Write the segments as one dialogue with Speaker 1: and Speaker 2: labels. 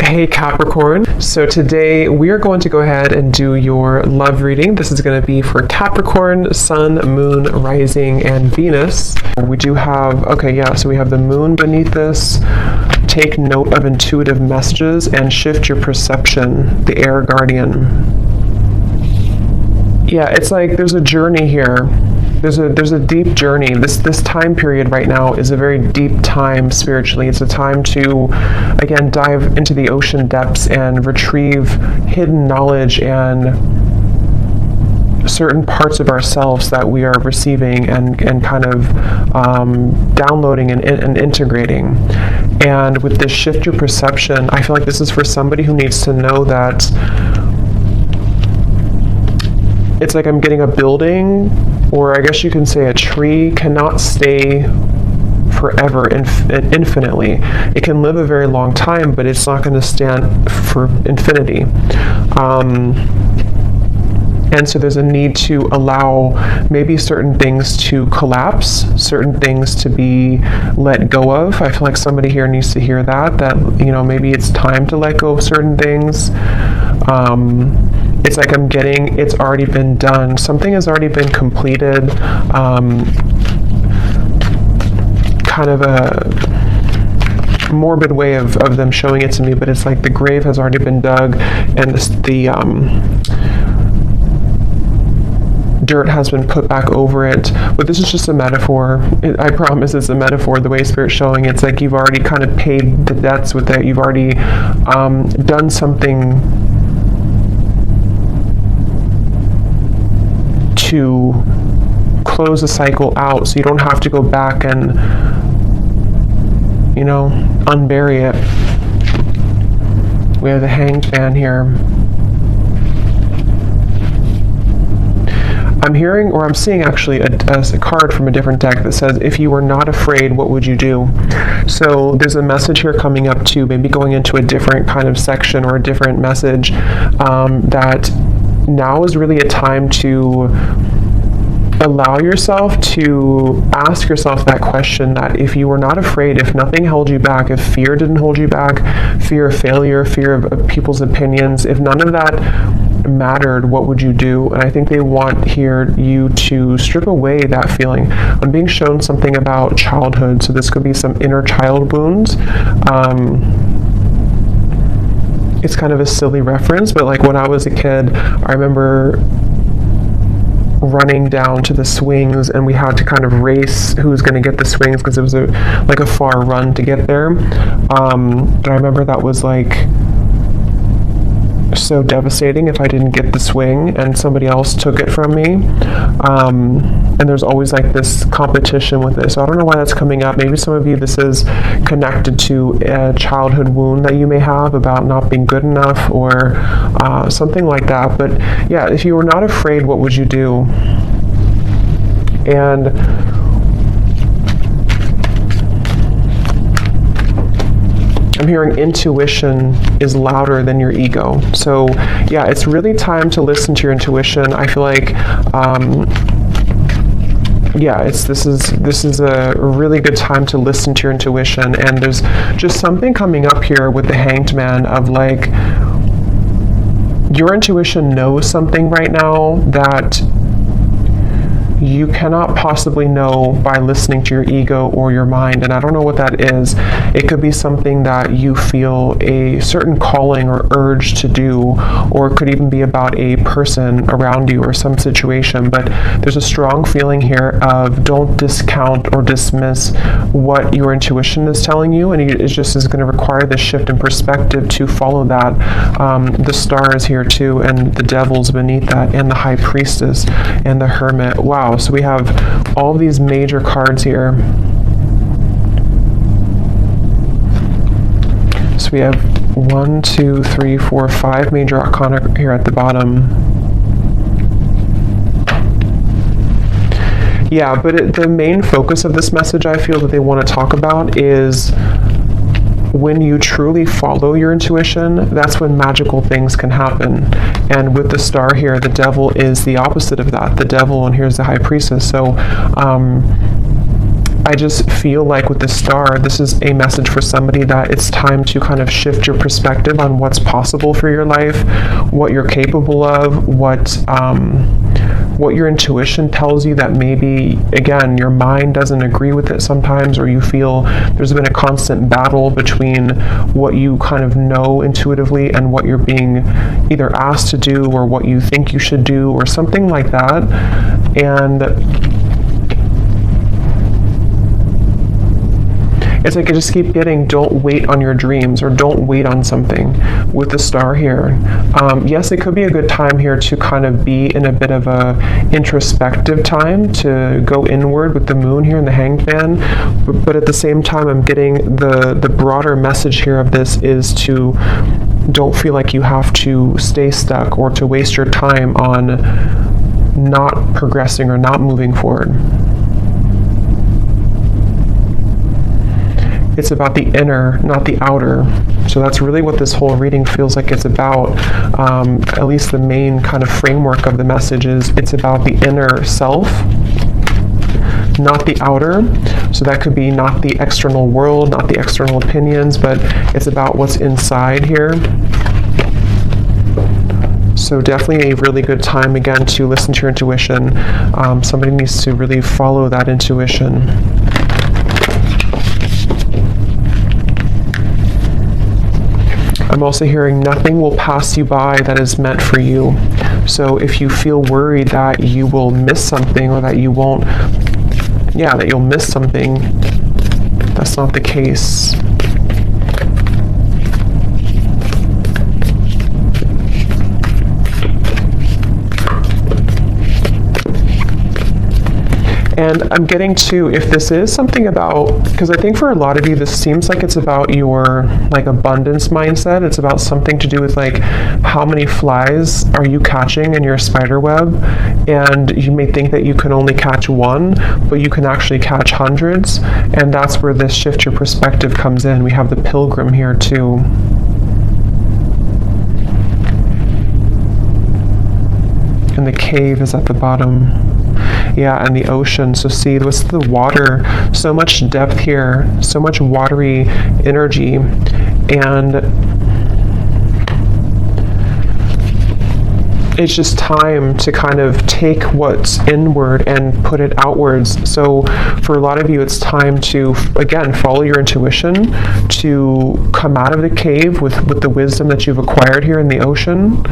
Speaker 1: Hey Capricorn, so today we are going to go ahead and do your love reading. This is going to be for Capricorn, Sun, Moon, Rising, and Venus. We do have, so we have the Moon beneath this. Take note of intuitive messages and shift your perception, the Air Guardian. Yeah, it's like there's a journey here. There's a deep journey. This time period right now is a very deep time spiritually. It's a time to, again, dive into the ocean depths and retrieve hidden knowledge and certain parts of ourselves that we are receiving and kind of downloading and integrating. And with this shift your perception, I feel like this is for somebody who needs to know that it's like I'm getting a building, or I guess you can say a tree cannot stay forever infinitely. It can live a very long time, but it's not going to stand for infinity. And so there's a need to allow maybe certain things to collapse, certain things to be let go of. I feel like somebody here needs to hear that, maybe it's time to let go of certain things. It's like it's already been done. Something has already been completed. Kind of a morbid way of them showing it to me, but it's like the grave has already been dug and the dirt has been put back over it. But this is just a metaphor. I promise it's a metaphor. The way Spirit's showing, it's like you've already kind of paid the debts with it. You've already done something to close the cycle out, so you don't have to go back and unbury it. We have the Hanged Man here. I'm hearing, or I'm seeing actually a card from a different deck that says, if you were not afraid, what would you do? So there's a message here coming up too, maybe going into a different kind of section or a different message, that now is really a time to allow yourself to ask yourself that question, that if you were not afraid, if nothing held you back, if fear didn't hold you back, fear of failure, fear of people's opinions, if none of that mattered, what would you do? And I think they want here you to strip away that feeling. I'm being shown something about childhood, so this could be some inner child wounds. It's kind of a silly reference, but like when I was a kid, I remember running down to the swings, and we had to kind of race who was going to get the swings because it was a far run to get there. But I remember that was like so devastating if I didn't get the swing and somebody else took it from me. And there's always like this competition with this. So I don't know why that's coming up. Maybe some of you, this is connected to a childhood wound that you may have about not being good enough or something like that. But yeah, if you were not afraid, what would you do? And I'm hearing intuition is louder than your ego. So yeah, it's really time to listen to your intuition. I feel like this is a really good time to listen to your intuition. And there's just something coming up here with the Hanged Man of like, your intuition knows something right now that you cannot possibly know by listening to your ego or your mind. And I don't know what that is. It could be something that you feel a certain calling or urge to do, or it could even be about a person around you or some situation. But there's a strong feeling here of don't discount or dismiss what your intuition is telling you, and it just is going to require this shift in perspective to follow that. The Star is here too, and the Devil's beneath that, and the High Priestess and the Hermit. Wow. So we have all these major cards here. So we have 1, 2, 3, 4, 5 major arcana here at the bottom. Yeah, but the main focus of this message I feel that they want to talk about is when you truly follow your intuition, that's when magical things can happen. And with the Star here, the Devil is the opposite of that. The Devil, and here's the High Priestess. So I just feel like with the star, this is a message for somebody that it's time to kind of shift your perspective on what's possible for your life, what you're capable of, what your intuition tells you that maybe, again, your mind doesn't agree with it sometimes, or you feel there's been a constant battle between what you kind of know intuitively and what you're being either asked to do or what you think you should do or something like that. And it's like I just keep getting, don't wait on your dreams, or don't wait on something with the star here. Yes, it could be a good time here to kind of be in a bit of a introspective time, to go inward with the moon here and the Hanged Man. But at the same time, I'm getting the broader message here of this is to don't feel like you have to stay stuck or to waste your time on not progressing or not moving forward. It's about the inner, not the outer. So that's really what this whole reading feels like it's about. At least the main kind of framework of the message is it's about the inner self, not the outer. So that could be not the external world, not the external opinions, but it's about what's inside here. So definitely a really good time, again, to listen to your intuition. Somebody needs to really follow that intuition. I'm also hearing nothing will pass you by that is meant for you. So if you feel worried that you will miss something, or that you won't, that you'll miss something, that's not the case. And I'm getting to, if this is something about, because I think for a lot of you, this seems like it's about your like abundance mindset. It's about something to do with like how many flies are you catching in your spider web, and you may think that you can only catch one, but you can actually catch hundreds. And that's where this shift your perspective comes in. We have the Pilgrim here too. And the cave is at the bottom. Yeah, and the ocean. So see, what's the water? So much depth here, so much watery energy. And it's just time to kind of take what's inward and put it outwards. So for a lot of you, it's time to, again, follow your intuition, to come out of the cave with the wisdom that you've acquired here in the ocean.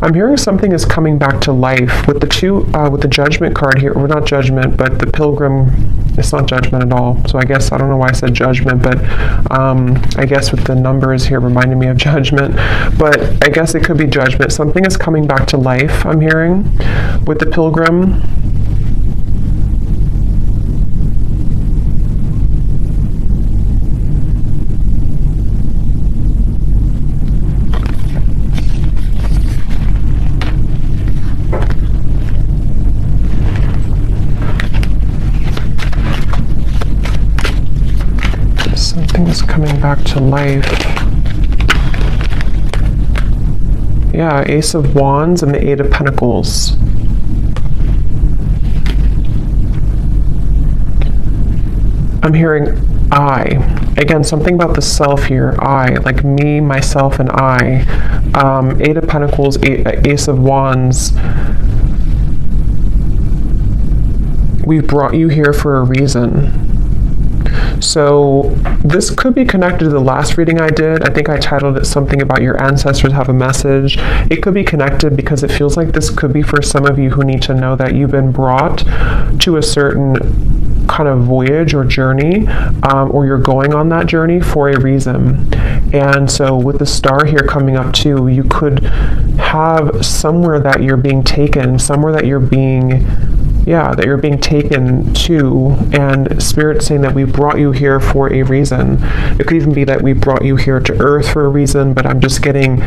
Speaker 1: I'm hearing something is coming back to life with the with the Judgment card here, or not Judgment, but the Pilgrim. It's not Judgment at all. So I guess, I don't know why I said Judgment, but I guess with the numbers here reminding me of Judgment, but I guess it could be Judgment. Something is coming back to life, I'm hearing, with the Pilgrim. Is coming back to life. Yeah, Ace of Wands and the Eight of Pentacles. I'm hearing I. Again, something about the self here. I, like me, myself, and I. Eight of Pentacles, Ace of Wands. We've brought you here for a reason. So this could be connected to the last reading I did. I think I titled it something about your ancestors have a message. It could be connected because it feels like this could be for some of you who need to know that you've been brought to a certain kind of voyage or journey, or you're going on that journey for a reason. And so with the star here coming up too, you could have somewhere that you're being taken, somewhere that you're being taken to, and Spirit saying that we brought you here for a reason. It could even be that we brought you here to Earth for a reason, but I'm just getting,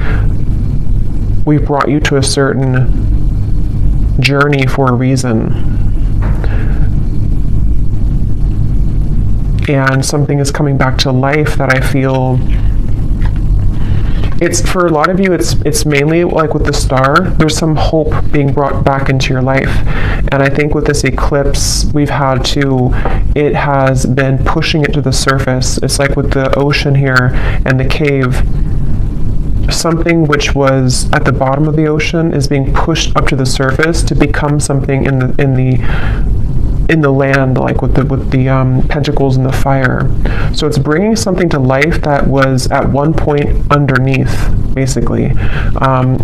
Speaker 1: we brought you to a certain journey for a reason. And something is coming back to life that I feel it's for a lot of you, it's mainly like with the star, there's some hope being brought back into your life. And I think with this eclipse we've had to, it has been pushing it to the surface. It's like with the ocean here and the cave, something which was at the bottom of the ocean is being pushed up to the surface to become something in the land, like with the pentacles and the fire. So it's bringing something to life that was at one point underneath, basically,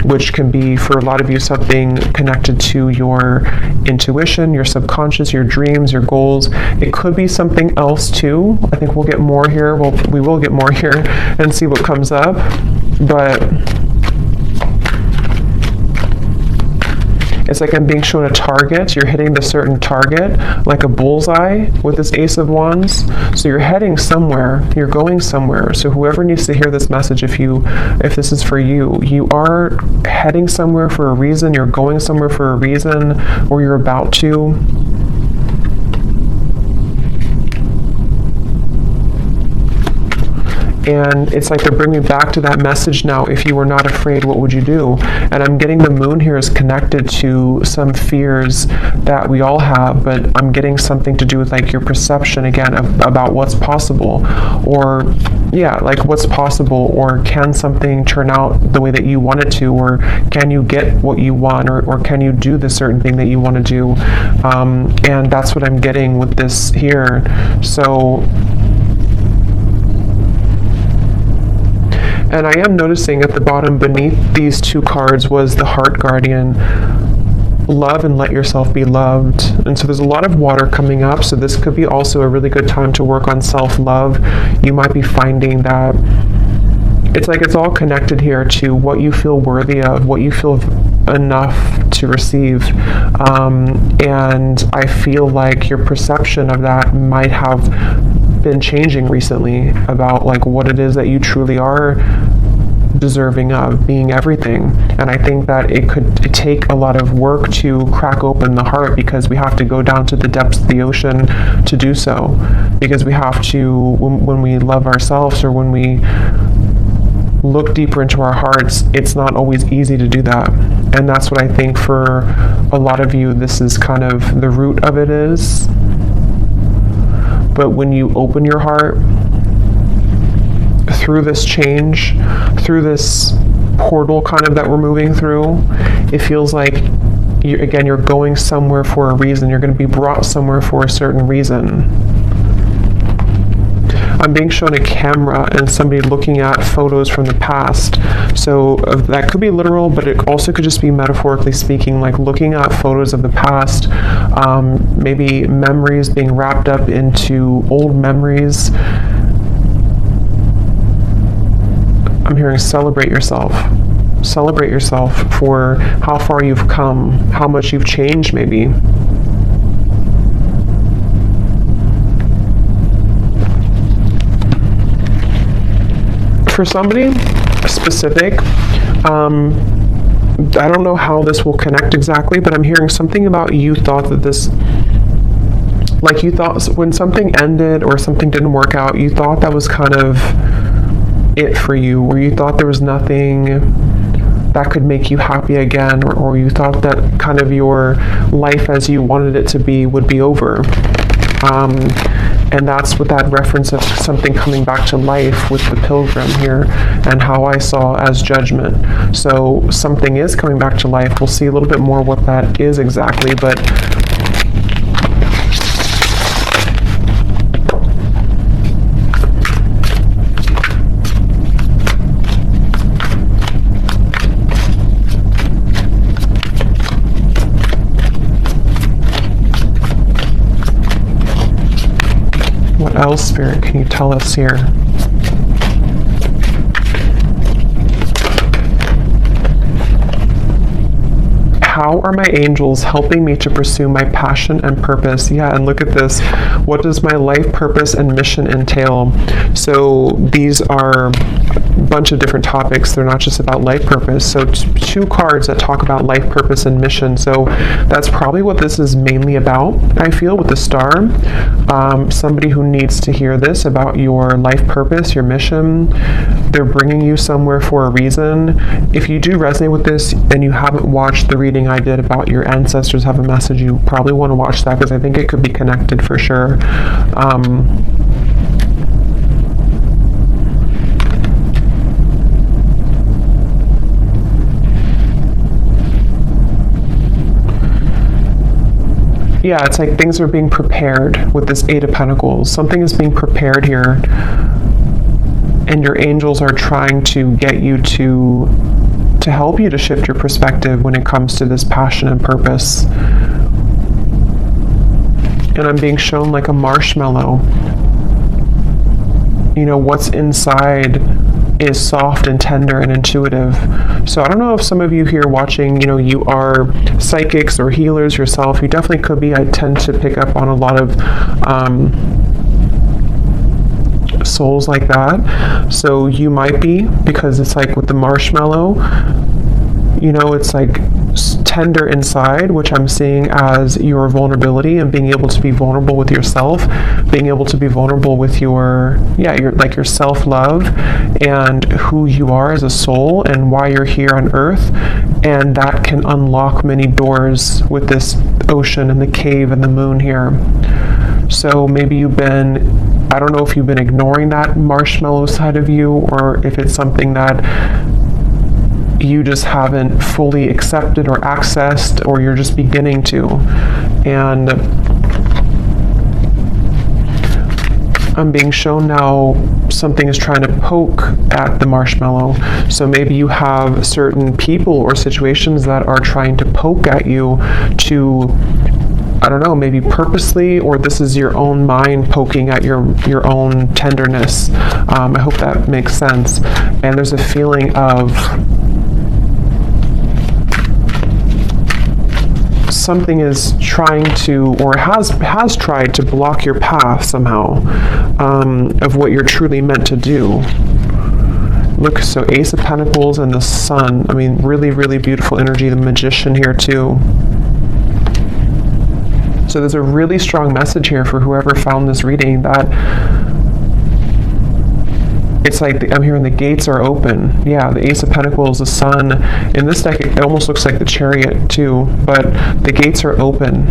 Speaker 1: which can be for a lot of you something connected to your intuition, your subconscious, your dreams, your goals. It could be something else too. I think we'll get more here. We will get more here and see what comes up. But it's like I'm being shown a target. You're hitting the certain target, like a bullseye with this Ace of Wands. So you're heading somewhere. You're going somewhere. So whoever needs to hear this message, if this is for you, you are heading somewhere for a reason. You're going somewhere for a reason, or you're about to. And it's like they're bringing back to that message now. If you were not afraid, what would you do? And I'm getting the moon here is connected to some fears that we all have, but I'm getting something to do with like your perception again about what's possible, or yeah, like what's possible, or can something turn out the way that you want it to, or can you get what you want, or can you do the certain thing that you want to do? And that's what I'm getting with this here. So. And I am noticing at the bottom beneath these two cards was the Heart Guardian, love and let yourself be loved. And so there's a lot of water coming up, so this could be also a really good time to work on self-love. You might be finding that it's like it's all connected here to what you feel worthy of, what you feel enough to receive. And I feel like your perception of that might have been changing recently about like what it is that you truly are deserving of, being everything. And I think that it could take a lot of work to crack open the heart, because we have to go down to the depths of the ocean to do so, because we have to, when we love ourselves, or when we look deeper into our hearts, it's not always easy to do that. And that's what I think for a lot of you, this is kind of the root of it is. But when you open your heart through this change, through this portal kind of that we're moving through, it feels like, you're going somewhere for a reason. You're going to be brought somewhere for a certain reason. I'm being shown a camera and somebody looking at photos from the past. So that could be literal, but it also could just be metaphorically speaking, like looking at photos of the past, maybe memories being wrapped up into old memories. I'm hearing celebrate yourself. Celebrate yourself for how far you've come, how much you've changed maybe. For somebody specific, I don't know how this will connect exactly, but I'm hearing something about you thought that this, like you thought when something ended or something didn't work out, you thought that was kind of it for you, or you thought there was nothing that could make you happy again, or you thought that kind of your life as you wanted it to be would be over. And that's with that reference of something coming back to life with the Pilgrim here, and how I saw as judgment. So something is coming back to life. We'll see a little bit more what that is exactly, but what else, Spirit, can you tell us here? How are my angels helping me to pursue my passion and purpose? Yeah, and look at this. What does my life purpose and mission entail? So these are bunch of different topics. They're not just about life purpose. So two cards that talk about life purpose and mission. So that's probably what this is mainly about, I feel, with the star. Somebody who needs to hear this about your life purpose, your mission. They're bringing you somewhere for a reason. If you do resonate with this and you haven't watched the reading I did about your ancestors have a message, you probably want to watch that, because I think it could be connected for sure. Yeah, it's like things are being prepared with this Eight of Pentacles. Something is being prepared here, and your angels are trying to get you to help you to shift your perspective when it comes to this passion and purpose. And I'm being shown like a marshmallow. You know, what's inside is soft and tender and intuitive. So I don't know if some of you here watching, you know, you are psychics or healers yourself. You definitely could be. I tend to pick up on a lot of souls like that. So you might be, because it's like with the marshmallow, you know, it's like tender inside, which I'm seeing as your vulnerability and being able to be vulnerable with yourself, being able to be vulnerable with your self-love and who you are as a soul and why you're here on earth. And that can unlock many doors with this ocean and the cave and the moon here. So maybe you've been, I don't know if you've been ignoring that marshmallow side of you, or if it's something that you just haven't fully accepted or accessed, or you're just beginning to. And I'm being shown now something is trying to poke at the marshmallow. So maybe you have certain people or situations that are trying to poke at you to, I don't know, maybe purposely, or this is your own mind poking at your own tenderness. I hope that makes sense. And there's a feeling of something is trying to, or has tried to block your path somehow, of what you're truly meant to do. Look, so Ace of Pentacles and the Sun. I mean, really, really beautiful energy. The Magician here too. So there's a really strong message here for whoever found this reading, that it's like I'm hearing the gates are open. Yeah, the Ace of Pentacles, the Sun. In this deck, it almost looks like the Chariot too, but the gates are open.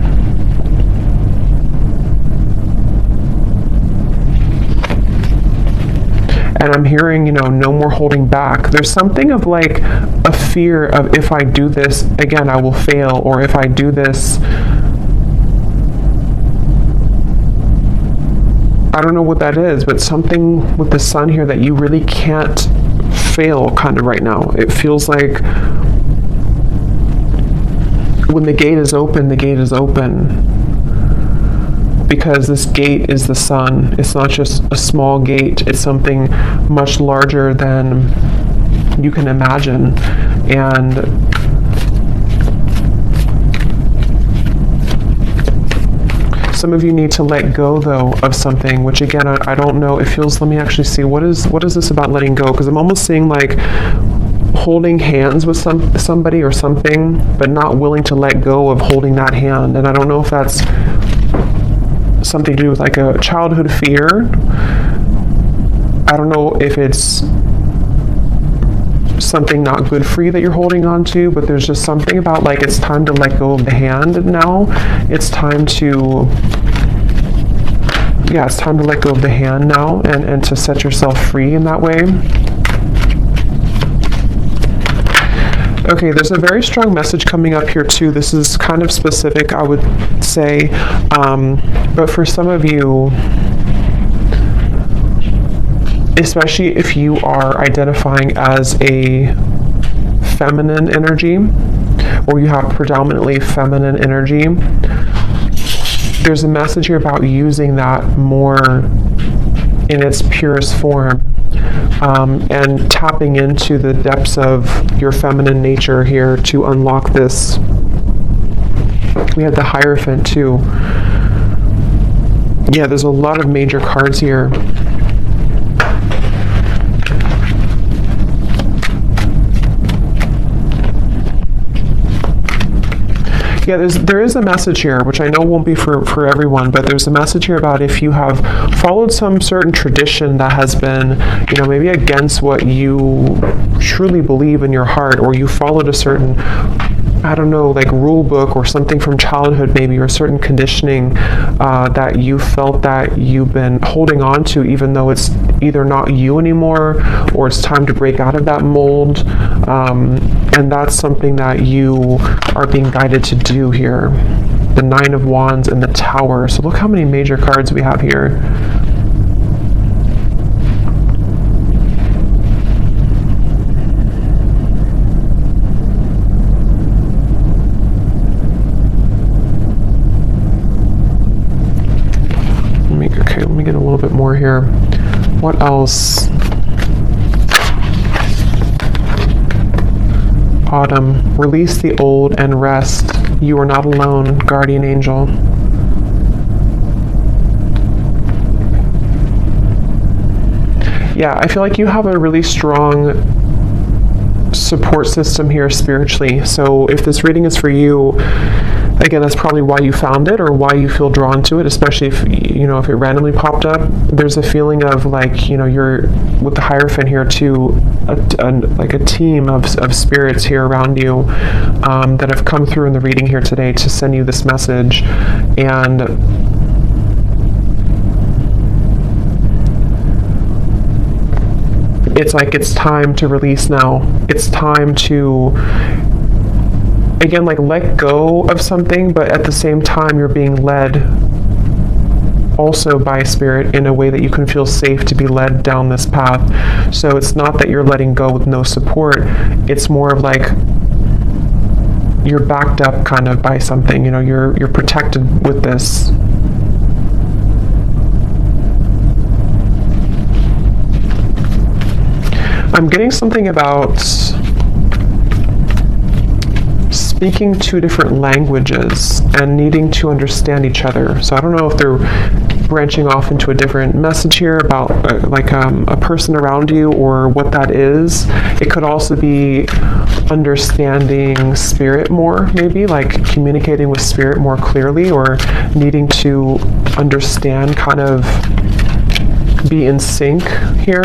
Speaker 1: And I'm hearing, you know, no more holding back. There's something of like a fear of, if I do this, again, I will fail, or if I do this, I don't know what that is, but something with the Sun here that you really can't fail kind of right now. It feels like when the gate is open, the gate is open. Because this gate is the Sun. It's not just a small gate. It's something much larger than you can imagine. And some of you need to let go, though, of something, which again, I don't know. It feels, let me actually see, what is this about letting go? Because I'm almost seeing like holding hands with somebody or something, but not willing to let go of holding that hand. And I don't know if that's something to do with like a childhood fear. I don't know if it's something not good for you that you're holding on to, but there's just something about like it's time to let go of the hand now. It's time to, yeah, it's time to let go of the hand now and to set yourself free in that way. Okay, there's a very strong message coming up here too. This is kind of specific, I would say, but for some of you, especially if you are identifying as a feminine energy, or you have predominantly feminine energy, there's a message here about using that more in its purest form, and tapping into the depths of your feminine nature here to unlock this. We had the Hierophant too. Yeah, there's a lot of major cards here. Yeah, there is a message here, which I know won't be for everyone, but there's a message here about if you have followed some certain tradition that has been, you know, maybe against what you truly believe in your heart, or you followed a certain, I don't know, like rule book or something from childhood maybe, or a certain conditioning that you felt that you've been holding on to, even though it's either not you anymore or it's time to break out of that mold. And that's something that you are being guided to do here. The Nine of Wands and the Tower. So look how many major cards we have here. Let me get a little bit more here. What else? Autumn. Release the old and rest. You are not alone, guardian angel. Yeah, I feel like you have a really strong support system here spiritually. So if this reading is for you, again, that's probably why you found it or why you feel drawn to it, especially if, you know, if it randomly popped up. There's a feeling of like, you know, you're with the Hierophant here too, like a team of spirits here around you that have come through in the reading here today to send you this message. And it's like, it's time to release now. It's time to, again, like let go of something, but at the same time you're being led also by Spirit in a way that you can feel safe to be led down this path. So it's not that you're letting go with no support, it's more of like you're backed up kind of by something, you know, you're protected with this. I'm getting something about speaking two different languages and needing to understand each other. So I don't know if they're branching off into a different message here about a person around you or what that is. It could also be understanding Spirit more, maybe like communicating with Spirit more clearly, or needing to understand, kind of be in sync here.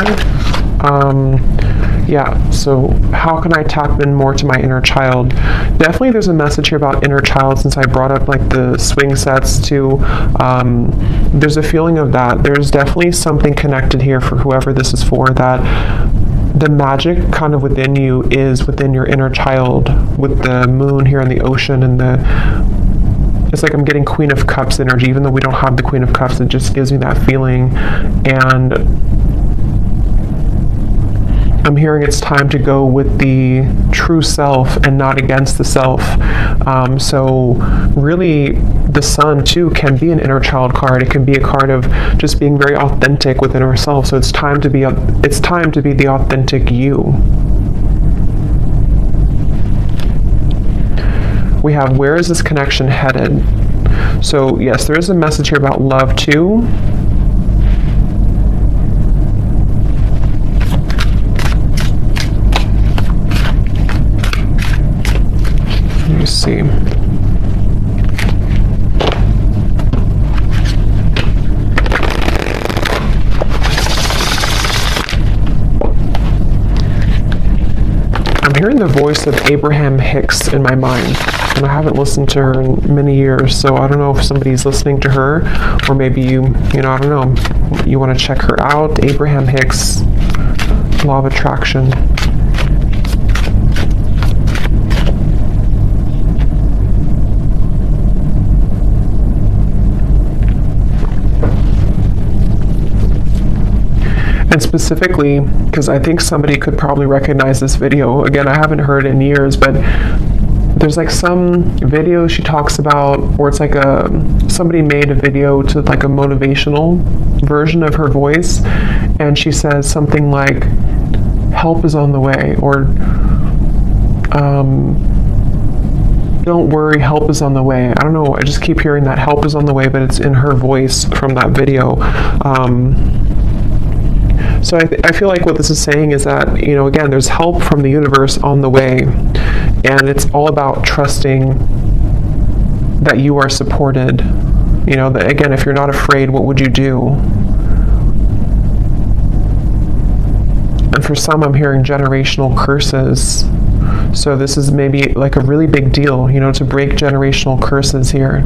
Speaker 1: Yeah, so how can I tap in more to my inner child? Definitely there's a message here about inner child, since I brought up like the swing sets too. There's a feeling of that. There's definitely something connected here for whoever this is for, that the magic kind of within you is within your inner child, with the moon here in the ocean, and it's like I'm getting Queen of Cups energy, even though we don't have the Queen of Cups. It just gives me that feeling. And I'm hearing it's time to go with the true self and not against the self. So really, the Sun too can be an inner child card. It can be a card of just being very authentic within ourselves. So it's time to be the authentic you. We have, where is this connection headed? So yes, there is a message here about love too. Let me see. I'm hearing the voice of Abraham Hicks in my mind, and I haven't listened to her in many years, so I don't know if somebody's listening to her, or maybe you know, I don't know, you want to check her out. Abraham Hicks, Law of Attraction. And specifically, because I think somebody could probably recognize this video. Again, I haven't heard it in years, but there's like some video she talks about, or it's like somebody made a video to like a motivational version of her voice, and she says something like, help is on the way, or don't worry, help is on the way. I don't know, I just keep hearing that help is on the way, but it's in her voice from that video. So I feel like what this is saying is that, you know, again, there's help from the universe on the way, and it's all about trusting that you are supported. You know, that again, if you're not afraid, what would you do? And for some, I'm hearing generational curses. So this is maybe like a really big deal, you know, to break generational curses here.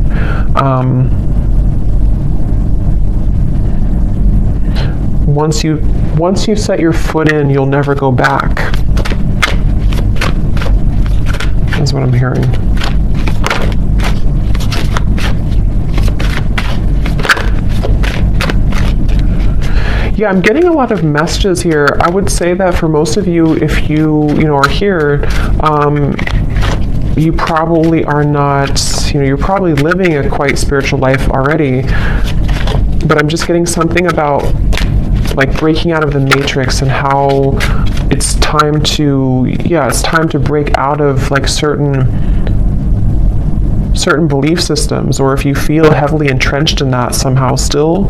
Speaker 1: Once you set your foot in, you'll never go back. That's what I'm hearing. Yeah, I'm getting a lot of messages here. I would say that for most of you, if you are here, you probably are not, you're probably living a quite spiritual life already. But I'm just getting something about like breaking out of the matrix and how it's time to break out of like certain belief systems, or if you feel heavily entrenched in that somehow still,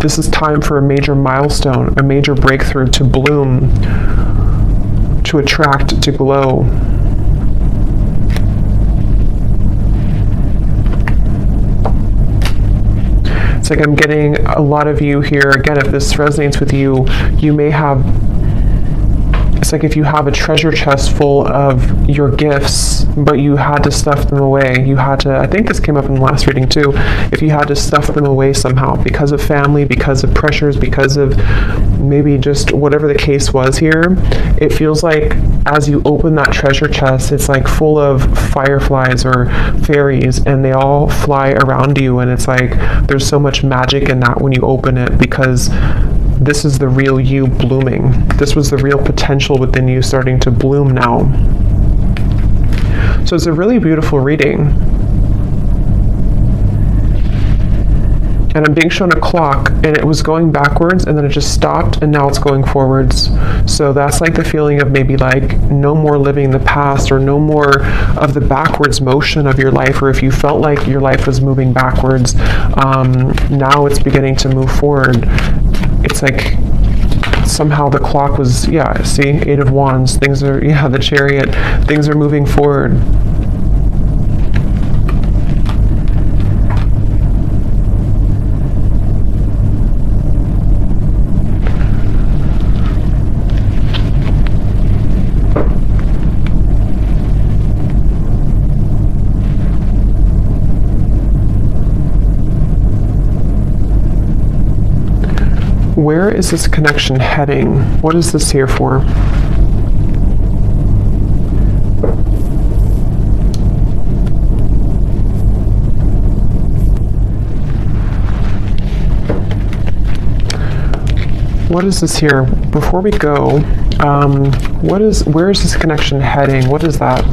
Speaker 1: this is time for a major milestone, a major breakthrough to bloom, to attract, to glow. It's like I'm getting a lot of you here. Again, if this resonates with you, you may have, it's like if you have a treasure chest full of your gifts, but you had to stuff them away. You had to, I think this came up in the last reading too, if you had to stuff them away somehow because of family, because of pressures, because of maybe just whatever the case was here, it feels like as you open that treasure chest, it's like full of fireflies or fairies, and they all fly around you, and it's like there's so much magic in that when you open it, because this is the real you blooming. This was the real potential within you starting to bloom now. So it's a really beautiful reading. And I'm being shown a clock, and it was going backwards, and then it just stopped, and now it's going forwards. So that's like the feeling of maybe like no more living the past, or no more of the backwards motion of your life, or if you felt like your life was moving backwards, now it's beginning to move forward. It's like somehow the clock was, see, 8 of Wands, things are, the Chariot, things are moving forward. Where is this connection heading? What is this here for? What is this here? Before we go, where is this connection heading? What is that?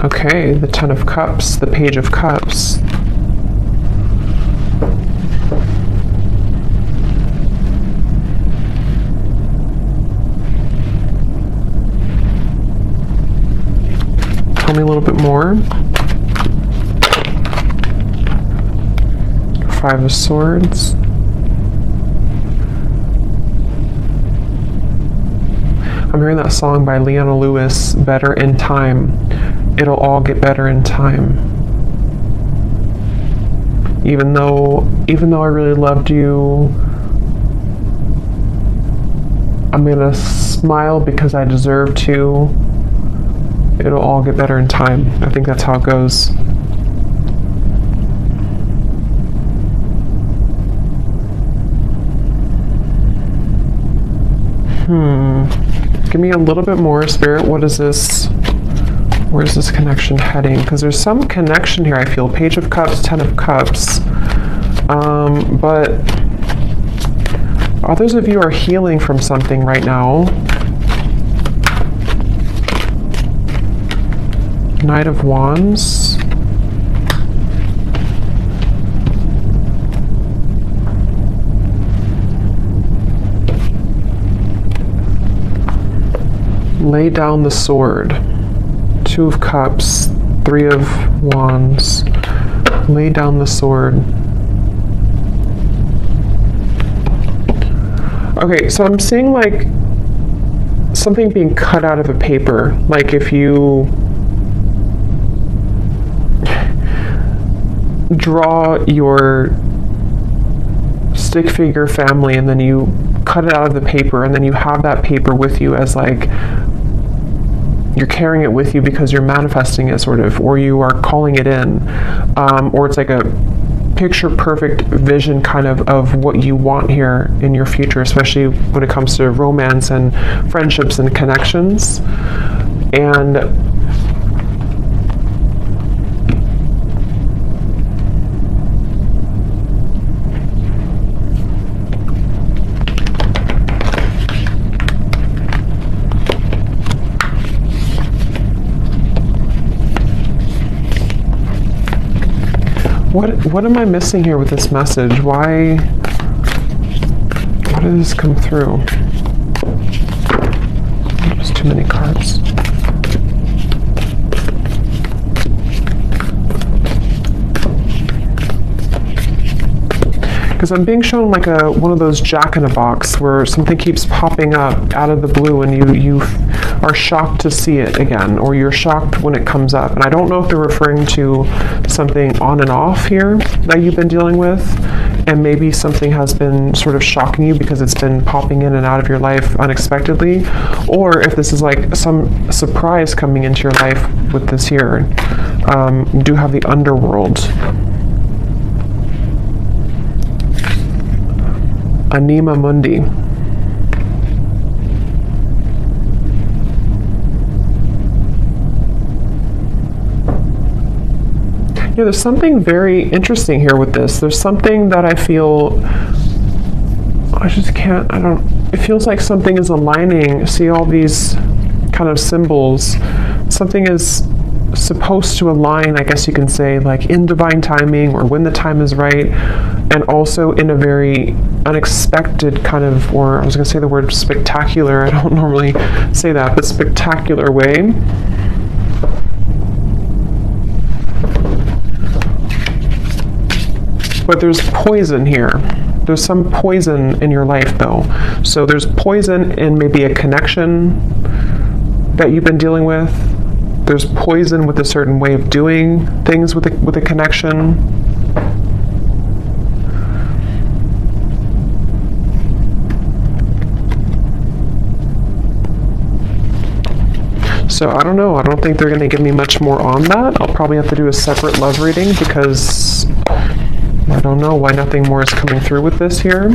Speaker 1: Okay, the Ten of Cups, the Page of Cups. Tell me a little bit more. Five of Swords. I'm hearing that song by Leona Lewis, Better in Time. It'll all get better in time. Even though I really loved you, I'm gonna smile because I deserve to. It'll all get better in time. I think that's how it goes. Give me a little bit more, Spirit. What is this? Where's this connection heading? Because there's some connection here, I feel. Page of Cups, Ten of Cups. But others of you are healing from something right now. Knight of Wands. Lay down the sword. Two of Cups, Three of Wands. Lay down the sword. Okay, so I'm seeing like something being cut out of a paper. Like if you draw your stick figure family and then you cut it out of the paper, and then you have that paper with you as like you're carrying it with you because you're manifesting it, sort of, or you are calling it in, or it's like a picture perfect vision kind of what you want here in your future, especially when it comes to romance and friendships and connections. And what am I missing here with this message? Why did this come through? There's too many cards. Because I'm being shown like one of those jack-in-a-box where something keeps popping up out of the blue and you are shocked to see it again, or you're shocked when it comes up. And I don't know if they're referring to something on and off here that you've been dealing with, and maybe something has been sort of shocking you because it's been popping in and out of your life unexpectedly, or if this is like some surprise coming into your life with this here. You do have the underworld. Anima Mundi. Yeah, there's something very interesting here with this. There's something that I feel, it feels like something is aligning. See all these kind of symbols. Something is supposed to align, I guess you can say, like in divine timing or when the time is right, and also in a very unexpected kind of, or I was going to say the word spectacular, I don't normally say that, but spectacular way. But there's poison here. There's some poison in your life though. So there's poison in maybe a connection that you've been dealing with. There's poison with a certain way of doing things with a connection. So I don't know. I don't think they're going to give me much more on that. I'll probably have to do a separate love reading because I don't know why nothing more is coming through with this here.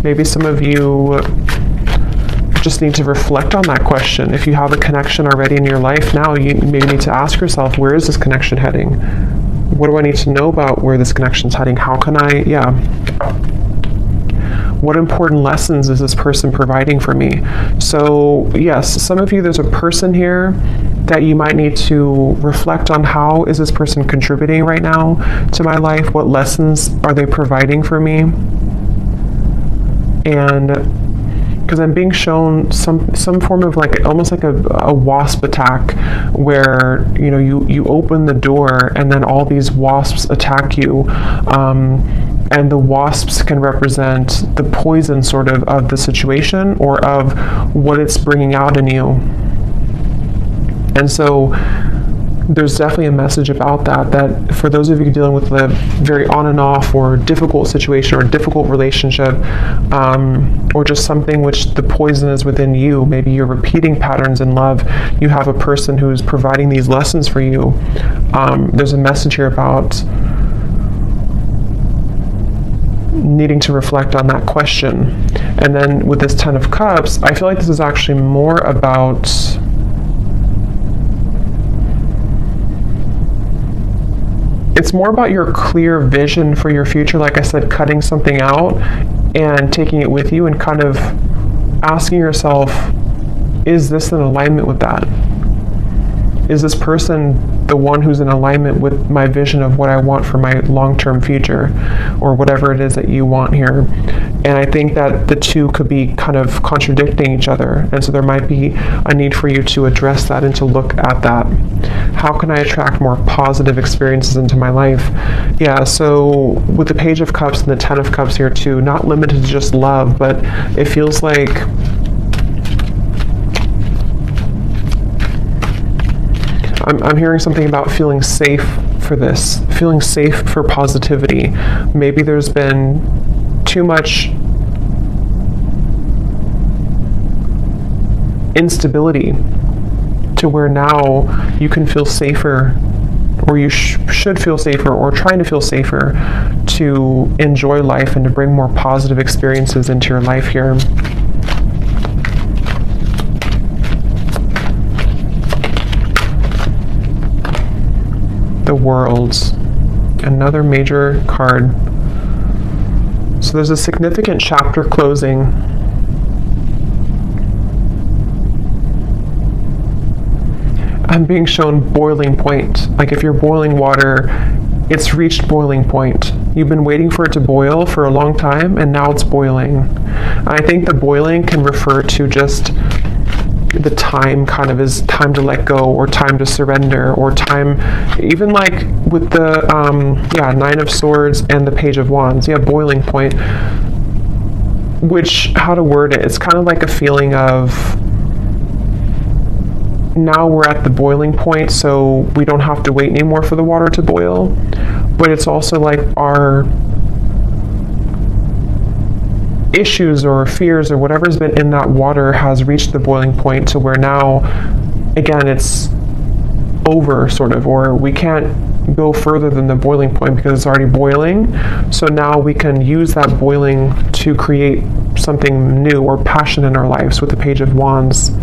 Speaker 1: Maybe some of you just need to reflect on that question. If you have a connection already in your life now, you maybe need to ask yourself, where is this connection heading? What do I need to know about where this connection is heading? How can I, what important lessons is this person providing for me? So yes, some of you, there's a person here that you might need to reflect on. How is this person contributing right now to my life? What lessons are they providing for me? And because I'm being shown some form of like almost like a wasp attack, where you open the door and then all these wasps attack you, and the wasps can represent the poison sort of the situation or of what it's bringing out in you. And so there's definitely a message about that for those of you dealing with a very on and off or difficult situation or difficult relationship, or just something which the poison is within you. Maybe you're repeating patterns in love. You have a person who's providing these lessons for you. There's a message here about needing to reflect on that question. And then with this 10 of Cups, I feel like this is actually more about it's more about your clear vision for your future. Like I said, cutting something out and taking it with you and kind of asking yourself, is this in alignment with that? Is this person the one who's in alignment with my vision of what I want for my long-term future, or whatever it is that you want here? And I think that the two could be kind of contradicting each other. And so there might be a need for you to address that and to look at that. How can I attract more positive experiences into my life? Yeah, so with the Page of Cups and the Ten of Cups here too, not limited to just love, but it feels like I'm hearing something about feeling safe for this, feeling safe for positivity. Maybe there's been too much instability to where now you can feel safer, or you should feel safer, or trying to feel safer to enjoy life and to bring more positive experiences into your life here. The World, another major card. So there's a significant chapter closing. I'm being shown boiling point. Like if you're boiling water, it's reached boiling point. You've been waiting for it to boil for a long time, and now it's boiling. I think the boiling can refer to just the time, kind of is time to let go, or time to surrender, or time, even like with the Nine of Swords and the Page of Wands. Yeah, boiling point, which, how to word it, it's kind of like a feeling of now we're at the boiling point, so we don't have to wait anymore for the water to boil. But it's also like our issues or fears or whatever's been in that water has reached the boiling point, to where now, again, it's over, sort of, or we can't go further than the boiling point because it's already boiling. So now we can use that boiling to create something new or passion in our lives with the Page of Wands.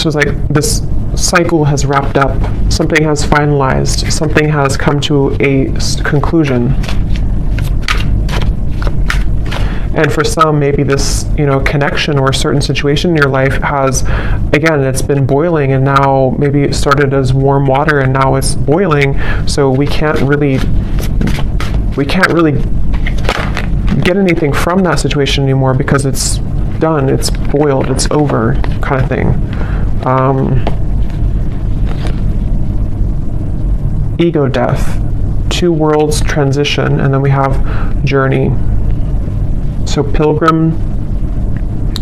Speaker 1: So it's like this cycle has wrapped up, something has finalized, something has come to a conclusion. And for some, maybe this, connection or a certain situation in your life has, again, it's been boiling, and now maybe it started as warm water and now it's boiling. So we can't really get anything from that situation anymore because it's done, it's boiled, it's over, kind of thing. Ego death, two worlds transition, and then we have journey. So pilgrim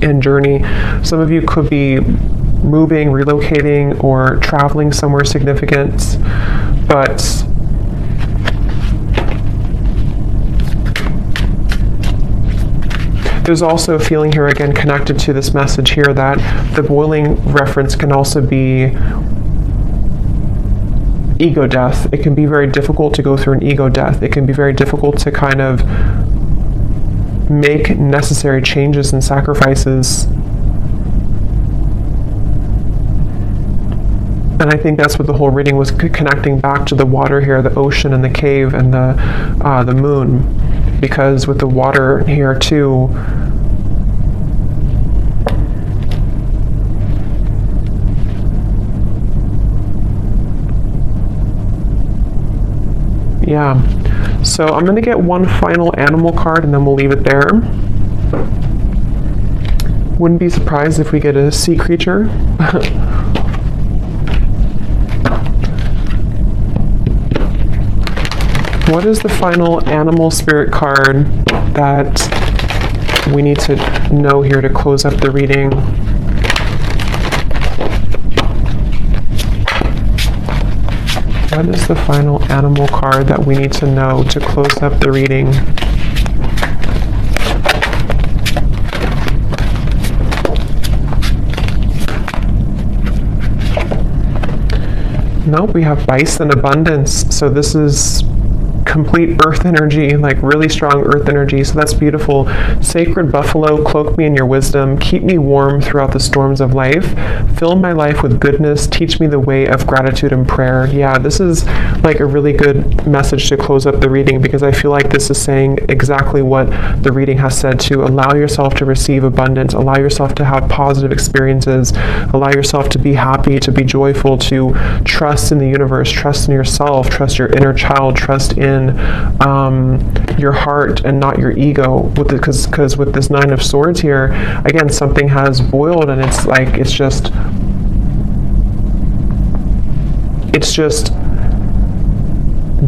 Speaker 1: and journey. Some of you could be moving, relocating, or traveling somewhere significant, but there's also a feeling here, again, connected to this message here, that the boiling reference can also be ego death. It can be very difficult to go through an ego death. It can be very difficult to kind of make necessary changes and sacrifices. And I think that's what the whole reading was connecting back to, the water here, the ocean and the cave and the moon. Because with the water here too, yeah. So I'm going to get one final animal card and then we'll leave it there. Wouldn't be surprised if we get a sea creature. What is the final animal spirit card that we need to know here to close up the reading? What is the final animal card that we need to know to close up the reading? Nope, we have bison abundance. So this is complete earth energy, like really strong earth energy. So that's beautiful. Sacred buffalo, cloak me in your wisdom. Keep me warm throughout the storms of life. Fill my life with goodness. Teach me the way of gratitude and prayer. Yeah, this is like a really good message to close up the reading, because I feel like this is saying exactly what the reading has said, to allow yourself to receive abundance, allow yourself to have positive experiences, allow yourself to be happy, to be joyful, to trust in the universe, trust in yourself, trust your inner child, trust in your heart and not your ego. Because with this Nine of Swords here, again, something has boiled, and it's like, it's just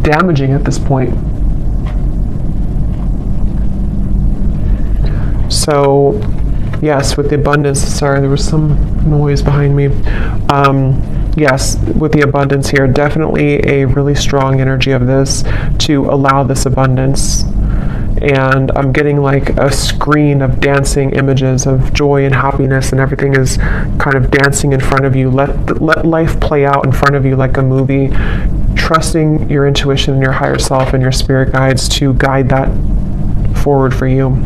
Speaker 1: damaging at this point. So yes, with the abundance, sorry, there was some noise behind me. Yes, with the abundance here, definitely a really strong energy of this, to allow this abundance. And I'm getting like a screen of dancing images of joy and happiness, and everything is kind of dancing in front of you. Let life play out in front of you like a movie, trusting your intuition and your higher self and your spirit guides to guide that forward for you.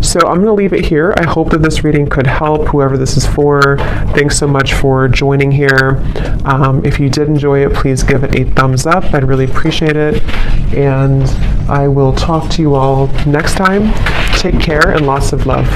Speaker 1: So I'm going to leave it here. I hope that this reading could help whoever this is for. Thanks so much for joining here. If you did enjoy it, please give it a thumbs up. I'd really appreciate it. And I will talk to you all next time. Take care and lots of love.